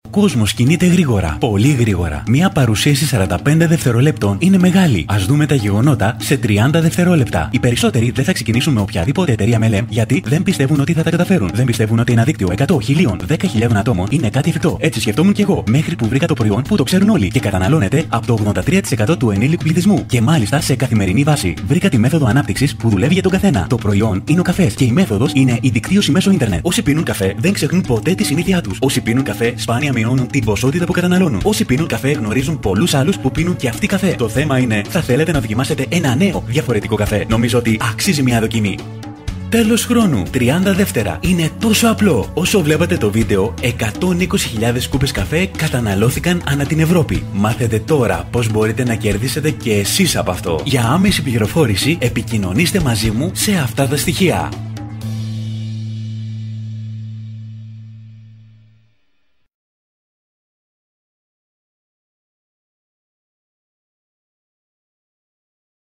Ο κόσμος κινείται γρήγορα, πολύ γρήγορα. Μία παρουσίαση 45 δευτερολέπτων είναι μεγάλη. Ας δούμε τα γεγονότα σε 30 δευτερόλεπτα. Οι περισσότεροι δεν θα ξεκινήσουν με οποιαδήποτε εταιρεία MLM γιατί δεν πιστεύουν ότι θα τα καταφέρουν. Δεν πιστεύουν ότι ένα δίκτυο 100, 1000, 10.000 ατόμων είναι κάτι εφικτό. Έτσι σκεφτόμουν κι εγώ, μέχρι που βρήκα το προϊόν που το ξέρουν όλοι και καταναλώνεται από το 83% του ενήλικου πληθυσμού. Και μάλιστα σε καθημερινή βάση. Βρήκα τη μέθοδο ανάπτυξης που δουλεύει για τον καθένα. Το προϊόν είναι ο καφές και η μέθοδος είναι η δικτύωση μέσω ίντερνετ. Όσοι πίνουν καφέ δεν ξεχνούν ποτέ τη συνήθειά τους. Όσοι πίνουν καφέ σπάνια μειώνουν την ποσότητα που καταναλώνουν. Όσοι πίνουν καφέ γνωρίζουν πολλούς άλλους που πίνουν και αυτοί καφέ. Το θέμα είναι, θα θέλετε να δοκιμάσετε ένα νέο διαφορετικό καφέ? Νομίζω ότι αξίζει μια δοκιμή. Τέλος χρόνου, 30 δεύτερα. Είναι τόσο απλό. Όσο βλέπατε το βίντεο, 120.000 κούπες καφέ καταναλώθηκαν ανά την Ευρώπη. Μάθετε τώρα πώς μπορείτε να κερδίσετε και εσείς από αυτό. Για άμεση πληροφόρηση, επικοινωνήστε μαζί μου σε αυτά τα στοιχεία.